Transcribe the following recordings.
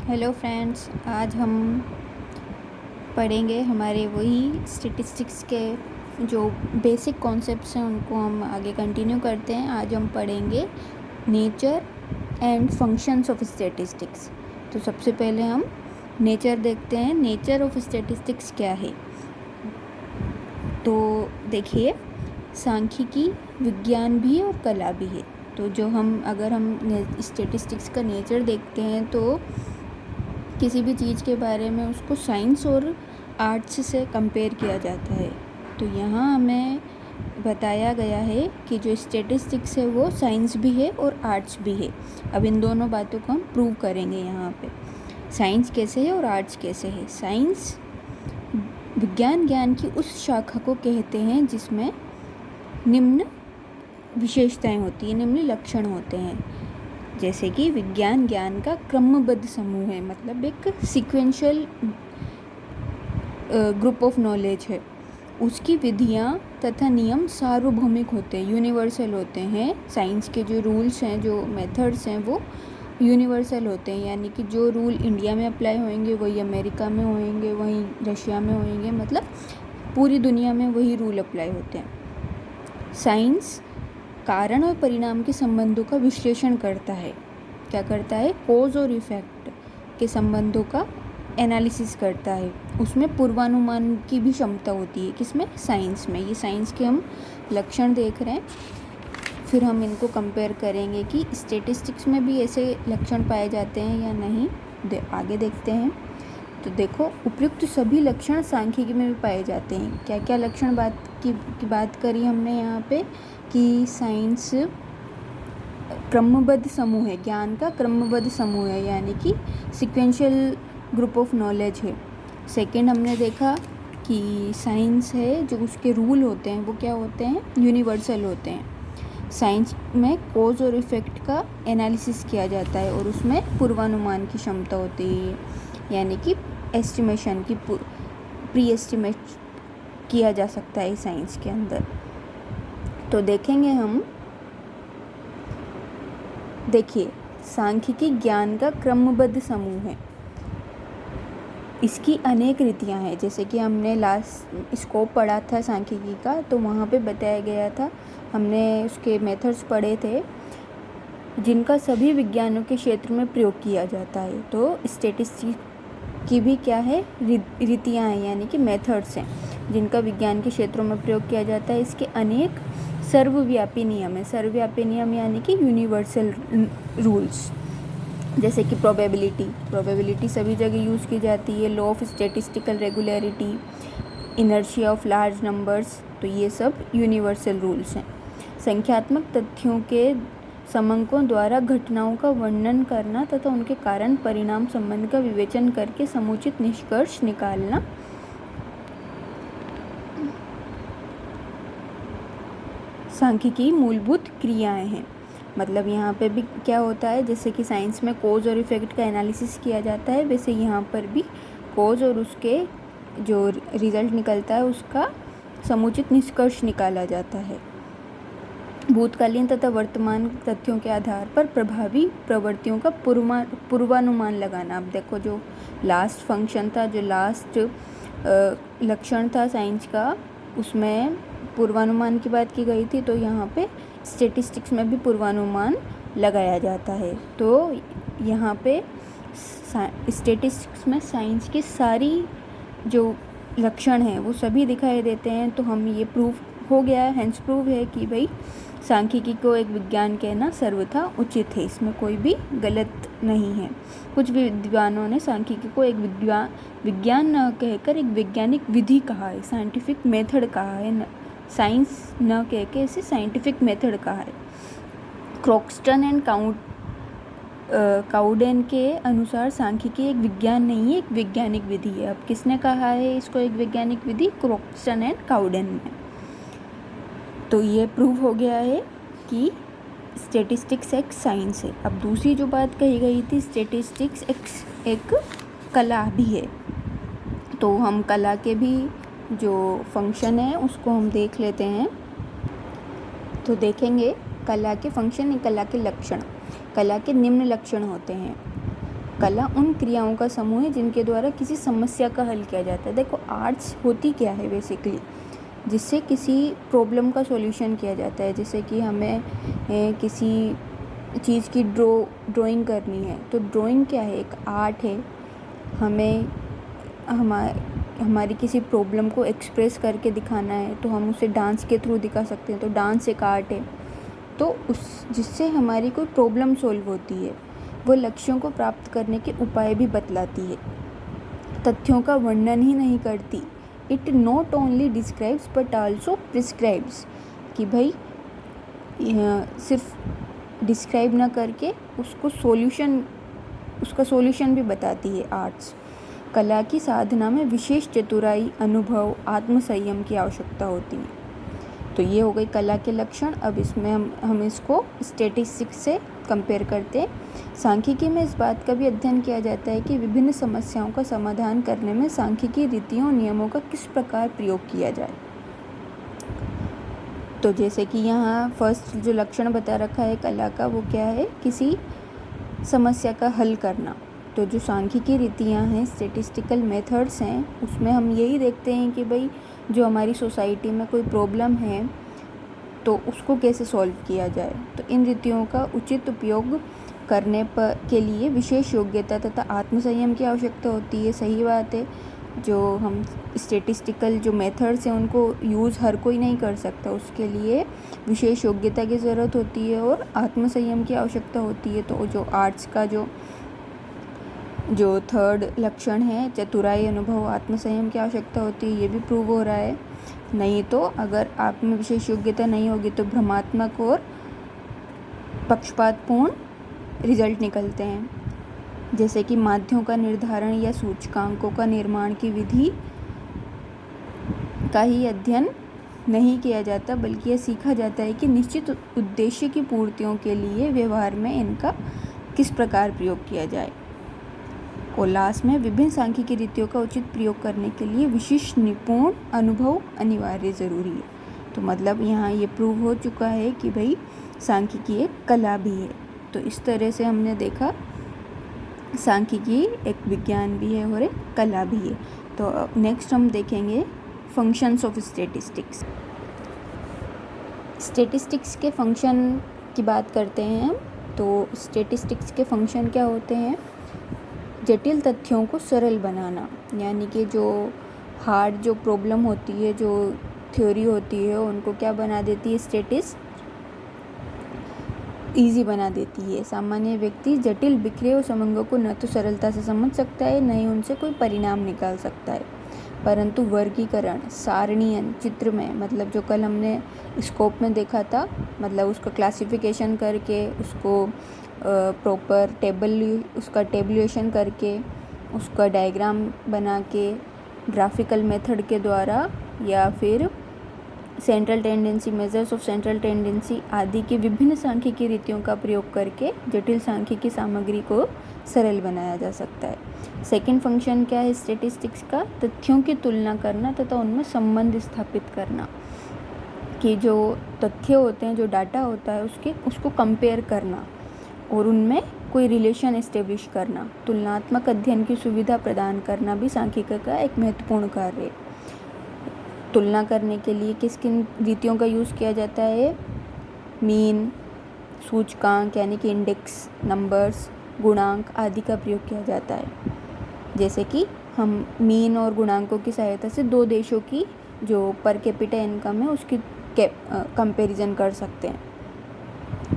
Hello friends, आज हम पढ़ेंगे हमारे वही स्टैटिस्टिक्स के जो बेसिक कॉन्सेप्ट्स हैं उनको हम आगे कंटिन्यू करते हैं। आज हम पढ़ेंगे nature and functions of statistics. तो सबसे पहले हम नेचर देखते हैं। नेचर ऑफ स्टैटिस्टिक्स क्या है? तो देखिए, सांख्यिकी विज्ञान भी है और कला भी है। तो जो अगर हम स्टैटिस्टिक्स का नेचर देखते हैं तो किसी भी चीज़ के बारे में उसको साइंस और आर्ट्स से कंपेयर किया जाता है। तो यहाँ हमें बताया गया है कि जो स्टैटिस्टिक्स है वो साइंस भी है और आर्ट्स भी है। अब इन दोनों बातों को हम प्रूव करेंगे यहाँ पे। साइंस कैसे है और आर्ट्स कैसे है? साइंस विज्ञान ज्ञान की उस शाखा को कहते हैं जिसमें निम्न विशेषताएं होती हैं, निम्न लक्षण होते हैं। जैसे कि विज्ञान ज्ञान का क्रमबद्ध समूह है, मतलब एक सीक्वेंशियल ग्रुप ऑफ नॉलेज है। उसकी विधियाँ तथा नियम सार्वभौमिक होते हैं, यूनिवर्सल होते हैं। साइंस के जो रूल्स हैं, जो मेथड्स हैं, वो यूनिवर्सल होते हैं, यानी कि जो रूल इंडिया में अप्लाई होंगे वही अमेरिका में होंगे, वहीं रशिया में होंगे, मतलब पूरी दुनिया में वही रूल अप्लाई होते हैं। साइंस कारण और परिणाम के संबंधों का विश्लेषण करता है। क्या करता है? कॉज और इफेक्ट के संबंधों का एनालिसिस करता है। उसमें पूर्वानुमान की भी क्षमता होती है। किसमें? साइंस में। ये साइंस के हम लक्षण देख रहे हैं, फिर हम इनको कंपेयर करेंगे कि स्टैटिस्टिक्स में भी ऐसे लक्षण पाए जाते हैं या नहीं। आगे देखते हैं। तो देखो, उपयुक्त सभी लक्षण सांख्यिकी में भी पाए जाते हैं। क्या क्या लक्षण की बात करी हमने यहाँ पे कि साइंस क्रमबद्ध समूह है, ज्ञान का क्रमबद्ध समूह है, यानी कि सीक्वेंशियल ग्रुप ऑफ नॉलेज है। सेकंड हमने देखा कि साइंस है, जो उसके रूल होते हैं वो क्या होते हैं? यूनिवर्सल होते हैं। साइंस में कॉज और इफेक्ट का एनालिसिस किया जाता है और उसमें पूर्वानुमान की क्षमता होती है, यानी कि एस्टिमेशन की प्री एस्टिमेट किया जा सकता है साइंस के अंदर। तो देखेंगे हम। देखिए, सांख्यिकी ज्ञान का क्रमबद्ध समूह है। इसकी अनेक रीतियाँ हैं। जैसे कि हमने लास्ट स्कोप पढ़ा था सांख्यिकी का, तो वहाँ पे बताया गया था, हमने उसके मेथड्स पढ़े थे जिनका सभी विज्ञानों के क्षेत्र में प्रयोग किया जाता है। तो स्टैटिस्टिक्स की भी क्या है? रीतियाँ हैं, यानी कि मेथड्स हैं जिनका विज्ञान के क्षेत्रों में प्रयोग किया जाता है। इसके अनेक सर्वव्यापी नियम है। सर्वव्यापी नियम यानी कि यूनिवर्सल रूल्स। जैसे कि प्रोबेबिलिटी सभी जगह यूज़ की जाती है। Law of statistical regularity, inertia of large numbers, तो ये सब यूनिवर्सल रूल्स हैं। संख्यात्मक तथ्यों के समंकों द्वारा घटनाओं का वर्णन करना तथा उनके कारण परिणाम संबंध का विवेचन करके समुचित निष्कर्ष निकालना। सांख्यिकी मूलभूत क्रियाएं हैं। मतलब यहाँ पे भी क्या होता है, जैसे कि साइंस में कॉज और इफेक्ट का एनालिसिस किया जाता है, वैसे यहाँ पर भी कॉज और उसके जो रिजल्ट निकलता है उसका समुचित निष्कर्ष निकाला जाता है। भूतकालीन तथा वर्तमान तथ्यों के आधार पर प्रभावी प्रवृत्तियों का पूर्वानुमान लगाना। अब देखो, जो लास्ट फंक्शन था, जो लास्ट लक्षण था साइंस का, उसमें पूर्वानुमान की बात की गई थी। तो यहाँ पे स्टैटिस्टिक्स में भी पूर्वानुमान लगाया जाता है। तो यहाँ पे स्टैटिस्टिक्स में साइंस की सारी जो लक्षण हैं वो सभी दिखाई देते हैं। तो हम ये प्रूफ हो गया है, हेंस प्रूव है कि भाई सांख्यिकी को एक विज्ञान कहना सर्वथा उचित है। इसमें कोई भी गलत नहीं है। कुछ विद्वानों ने सांख्यिकी को एक विज्ञान न कहकर एक वैज्ञानिक विधि कहा है, साइंटिफिक मेथड कहा है, साइंस न कह के इसे साइंटिफिक मेथड कहा है। क्रॉक्सटन एंड काउडेन के अनुसार सांख्यिकी एक विज्ञान नहीं है, एक वैज्ञानिक विधि है। अब किसने कहा है इसको एक वैज्ञानिक विधि? क्रॉक्सटन एंड काउडेन ने। तो ये प्रूव हो गया है कि स्टैटिस्टिक्स एक साइंस है। अब दूसरी जो बात कही गई थी, स्टैटिस्टिक्स एक कला भी है। तो हम कला के भी जो फंक्शन है उसको हम देख लेते हैं। तो देखेंगे कला के फंक्शन, कला के लक्षण। कला के निम्न लक्षण होते हैं। कला उन क्रियाओं का समूह है जिनके द्वारा किसी समस्या का हल किया जाता है। देखो आर्ट्स होती क्या है बेसिकली, जिससे किसी प्रॉब्लम का सॉल्यूशन किया जाता है। जैसे कि हमें किसी चीज़ की ड्राइंग करनी है, तो ड्राइंग क्या है, एक आर्ट है। हमें हमारी किसी प्रॉब्लम को एक्सप्रेस करके दिखाना है, तो हम उसे डांस के थ्रू दिखा सकते हैं, तो डांस एक आर्ट है। तो उस जिससे हमारी कोई प्रॉब्लम सॉल्व होती है, वो लक्ष्यों को प्राप्त करने के उपाय भी बतलाती है, तथ्यों का वर्णन ही नहीं करती। It not only describes but also prescribes, कि भाई सिर्फ डिस्क्राइब ना करके उसका सॉल्यूशन भी बताती है आर्ट्स। कला की साधना में विशेष चतुराई, अनुभव, आत्मसंयम की आवश्यकता होती है। तो ये हो गई कला के लक्षण। अब इसमें हम इसको स्टैटिस्टिक्स से कंपेयर करते हैं। सांख्यिकी में इस बात का भी अध्ययन किया जाता है कि विभिन्न समस्याओं का समाधान करने में सांख्यिकी रीतियों नियमों का किस प्रकार प्रयोग किया जाए। तो जैसे कि यहाँ फर्स्ट जो लक्षण बता रखा है कला का, वो क्या है, किसी समस्या का हल करना। तो जो सांख्यिकी रीतियाँ हैं, स्टैटिस्टिकल मेथड्स हैं, उसमें हम यही देखते हैं कि भाई जो हमारी सोसाइटी में कोई प्रॉब्लम है तो उसको कैसे सॉल्व किया जाए। तो इन रीतियों का उचित उपयोग करने के लिए विशेष योग्यता तथा आत्मसंयम की आवश्यकता होती है। सही बात है, जो हम स्टैटिस्टिकल जो मेथड्स हैं उनको यूज़ हर कोई नहीं कर सकता, उसके लिए विशेष योग्यता की ज़रूरत होती है और आत्मसंयम की आवश्यकता होती है। तो जो आर्ट्स का जो थर्ड लक्षण है, चतुराई, अनुभव, आत्मसंयम की आवश्यकता होती है, ये भी प्रूव हो रहा है। नहीं तो अगर आप में विशेष योग्यता नहीं होगी तो भ्रमात्मक और पक्षपातपूर्ण रिजल्ट निकलते हैं। जैसे कि माध्यों का निर्धारण या सूचकांकों का निर्माण की विधि का ही अध्ययन नहीं किया जाता, बल्कि यह सीखा जाता है कि निश्चित उद्देश्य की पूर्तियों के लिए व्यवहार में इनका किस प्रकार प्रयोग किया जाए। और लास्ट में विभिन्न सांख्यिकी रीतियों का उचित प्रयोग करने के लिए विशिष्ट निपुण अनुभव अनिवार्य ज़रूरी है। तो मतलब यहाँ ये प्रूव हो चुका है कि भाई सांख्यिकी एक कला भी है। तो इस तरह से हमने देखा सांख्यिकी एक विज्ञान भी है और एक कला भी है। तो नेक्स्ट हम देखेंगे फंक्शंस ऑफ स्टैटिस्टिक्स। स्टैटिस्टिक्स के फंक्शन की बात करते हैं हम। तो स्टैटिस्टिक्स के फंक्शन क्या होते हैं, जटिल तथ्यों को सरल बनाना, यानी कि जो हार्ड जो प्रॉब्लम होती है, जो थ्योरी होती है, उनको क्या बना देती है स्टैटिस्टिक्स, ईजी बना देती है। सामान्य व्यक्ति जटिल बिखरे हुए समंगों को न तो सरलता से समझ सकता है, न ही उनसे कोई परिणाम निकाल सकता है, परंतु वर्गीकरण, सारणीयन, चित्र में, मतलब जो कल हमने स्कोप में देखा था, मतलब उसका क्लासिफिकेशन करके, उसको प्रॉपर उसका टेबुलेशन करके, उसका डायग्राम बना के, ग्राफिकल मेथड के द्वारा, या फिर central tendency, measures of central tendency आदि की विभिन्न सांख्यिकी रीतियों का प्रयोग करके जटिल सांख्यिकी सामग्री को सरल बनाया जा सकता है। सेकंड फंक्शन क्या है स्टैटिस्टिक्स का, तथ्यों की तुलना करना तथा उनमें संबंध स्थापित करना, कि जो तथ्य होते हैं, जो डाटा होता है, उसको कंपेयर करना और उनमें कोई रिलेशन एस्टेब्लिश करना। तुलनात्मक अध्ययन की सुविधा प्रदान करना भी सांख्यिकी का एक महत्वपूर्ण कार्य है। तुलना करने के लिए किस किन रीतियों का यूज़ किया जाता है, मीन, सूचकांक यानी कि इंडेक्स, नंबर्स, गुणांक आदि का प्रयोग किया जाता है। जैसे कि हम मीन और गुणांकों की सहायता से दो देशों की जो पर कैपिटा इनकम है उसकी कंपैरिजन कर सकते हैं।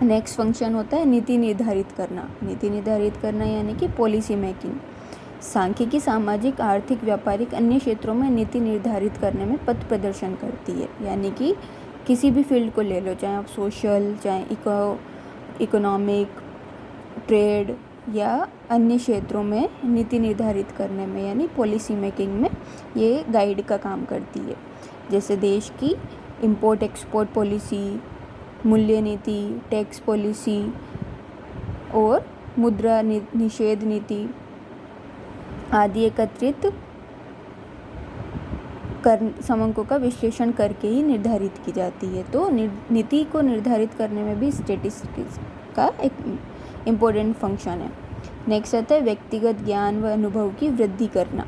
नेक्स्ट फंक्शन होता है नीति निर्धारित करना। नीति निर्धारित करना यानी कि पॉलिसी मेकिंग। सांख्यिकी सामाजिक, आर्थिक, व्यापारिक अन्य क्षेत्रों में नीति निर्धारित करने में पथ प्रदर्शन करती है। यानी कि किसी भी फील्ड को ले लो, चाहे आप सोशल, चाहे इकोनॉमिक, ट्रेड या अन्य क्षेत्रों में नीति निर्धारित करने में यानी पॉलिसी मेकिंग में ये गाइड का काम करती है। जैसे देश की इंपोर्ट एक्सपोर्ट पॉलिसी, मूल्य नीति, टैक्स पॉलिसी और मुद्रा निषेध नीति आदि एकत्रित समंकों का विश्लेषण करके ही निर्धारित की जाती है। तो नीति को निर्धारित करने में भी स्टैटिस्टिक्स का एक इम्पोर्टेंट फंक्शन है। नेक्स्ट आता है व्यक्तिगत ज्ञान व अनुभव की वृद्धि करना,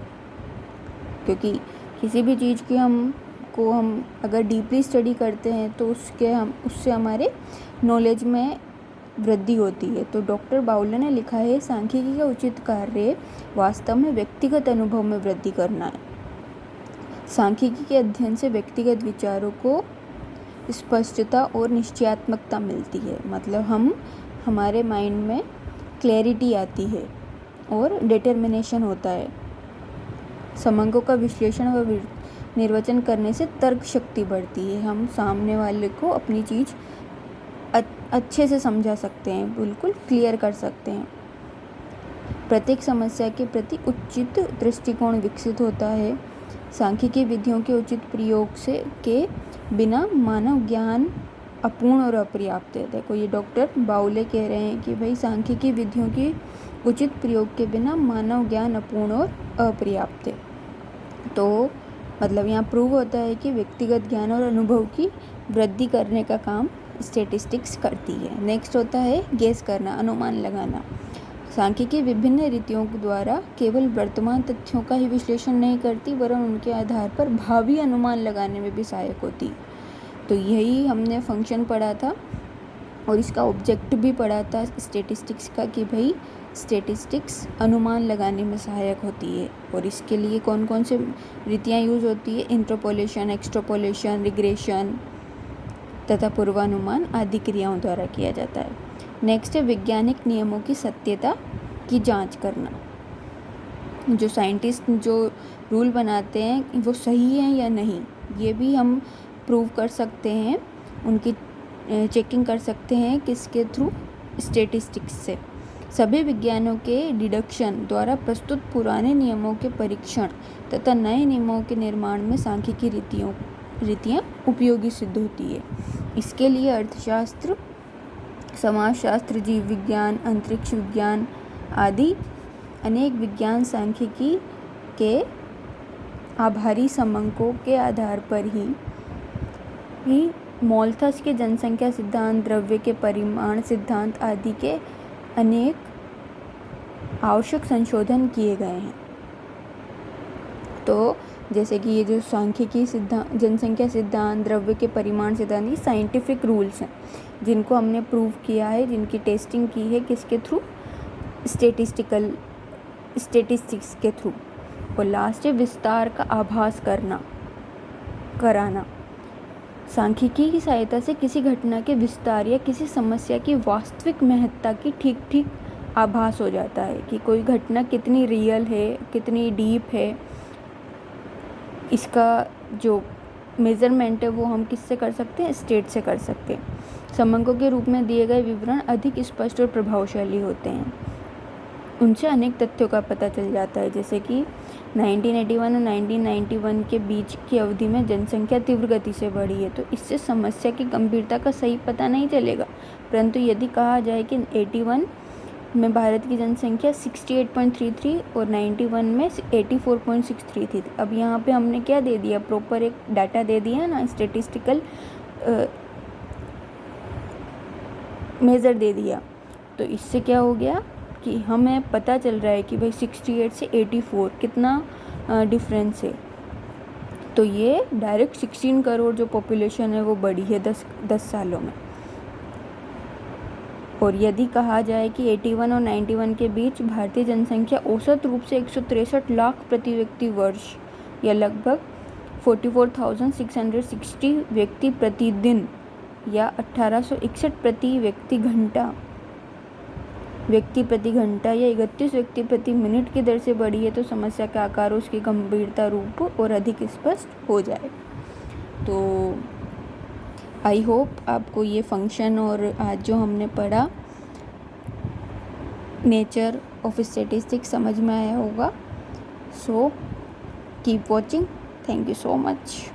क्योंकि किसी भी चीज़ की हम अगर डीपली स्टडी करते हैं तो उससे हमारे नॉलेज में वृद्धि होती है। तो डॉक्टर बाउले ने लिखा है, सांख्यिकी का उचित कार्य वास्तव में व्यक्तिगत अनुभव में वृद्धि करना है। सांख्यिकी के अध्ययन से व्यक्तिगत विचारों को स्पष्टता और निश्चयात्मकता मिलती है, मतलब हमारे माइंड में क्लैरिटी आती है और डिटर्मिनेशन होता है। समंकों का विश्लेषण व निर्वचन करने से तर्क शक्ति बढ़ती है, हम सामने वाले को अपनी चीज़ अच्छे से समझा सकते हैं, बिल्कुल क्लियर कर सकते हैं। प्रत्येक समस्या के प्रति उचित दृष्टिकोण विकसित होता है। सांख्यिकी विधियों के उचित प्रयोग के बिना मानव ज्ञान अपूर्ण और अपर्याप्त है। देखो ये डॉक्टर बाउले कह रहे हैं कि भाई सांख्यिकी विधियों की उचित प्रयोग के बिना मानव ज्ञान अपूर्ण और अपर्याप्त है। तो मतलब यहाँ प्रूव होता है कि व्यक्तिगत ज्ञान और अनुभव की वृद्धि करने का काम स्टैटिस्टिक्स करती है। नेक्स्ट होता है गेस करना, अनुमान लगाना। सांख्यिकी विभिन्न रीतियों द्वारा केवल वर्तमान तथ्यों का ही विश्लेषण नहीं करती, वरन उनके आधार पर भावी अनुमान लगाने में भी सहायक होती। तो यही हमने फंक्शन पढ़ा था और इसका ऑब्जेक्ट भी पढ़ा था स्टैटिस्टिक्स का, कि भाई स्टैटिस्टिक्स अनुमान लगाने में सहायक होती है। और इसके लिए कौन कौन से रीतियाँ यूज होती है? इंटरपोलेशन, एक्सट्रापोलेशन, रिग्रेशन तथा पूर्वानुमान आदि क्रियाओं द्वारा किया जाता है। नेक्स्ट है वैज्ञानिक नियमों की सत्यता की जांच करना। जो साइंटिस्ट जो रूल बनाते हैं वो सही हैं या नहीं, ये भी हम प्रूव कर सकते हैं, उनकी चेकिंग कर सकते हैं किसके थ्रू? स्टैटिस्टिक्स से। सभी विज्ञानों के डिडक्शन द्वारा प्रस्तुत पुराने नियमों के परीक्षण तथा नए नियमों के निर्माण में सांख्यिकी रीतियाँ उपयोगी सिद्ध होती है। इसके लिए अर्थशास्त्र, समाजशास्त्र, जीव विज्ञान, अंतरिक्ष विज्ञान आदि अनेक विज्ञान सांख्यिकी के आभारी समंकों के आधार पर ही मोल्थस के जनसंख्या सिद्धांत, द्रव्य के परिमाण सिद्धांत आदि के अनेक आवश्यक संशोधन किए गए हैं। तो जैसे कि ये जो सांख्यिकी सिद्धांत, जनसंख्या सिद्धांत, द्रव्य के परिमाण सिद्धांत, ये साइंटिफिक रूल्स हैं जिनको हमने प्रूव किया है, जिनकी टेस्टिंग की है किसके थ्रू? स्टैटिस्टिक्स के थ्रू। और लास्ट है विस्तार का आभास कराना। सांख्यिकी की सहायता से किसी घटना के विस्तार या किसी समस्या की वास्तविक महत्ता की ठीक आभास हो जाता है कि कोई घटना कितनी रियल है, कितनी डीप है। इसका जो मेज़रमेंट है वो हम किससे कर सकते हैं? स्टेट से कर सकते हैं। समंकों के रूप में दिए गए विवरण अधिक स्पष्ट और प्रभावशाली होते हैं, उनसे अनेक तथ्यों का पता चल जाता है। जैसे कि 1981 और 1991 के बीच की अवधि में जनसंख्या तीव्र गति से बढ़ी है, तो इससे समस्या की गंभीरता का सही पता नहीं चलेगा। परंतु यदि कहा जाए कि 81 में भारत की जनसंख्या 68.33 और 91 में 84.63 थी। अब यहाँ पे हमने क्या दे दिया? प्रॉपर एक डाटा दे दिया ना, स्टैटिस्टिकल मेज़र दे दिया। तो इससे क्या हो गया कि हमें पता चल रहा है कि भाई 68 से 84 कितना डिफरेंस है। तो ये डायरेक्ट 16 करोड़ जो पॉपुलेशन है वो बढ़ी है 10 सालों में। और यदि कहा जाए कि 81 और 91 के बीच भारतीय जनसंख्या औसत रूप से 163 लाख प्रति व्यक्ति वर्ष या लगभग 44,660 व्यक्ति प्रतिदिन या 1861 प्रति व्यक्ति प्रति घंटा या 31 व्यक्ति प्रति मिनट की दर से बढ़ी है, तो समस्या का आकार, उसकी गंभीरता, रूप और अधिक स्पष्ट हो जाए। तो आई होप आपको ये फंक्शन और आज जो हमने पढ़ा नेचर ऑफ स्टैटिस्टिक्स समझ में आया होगा। So keep watching. Thank you so much.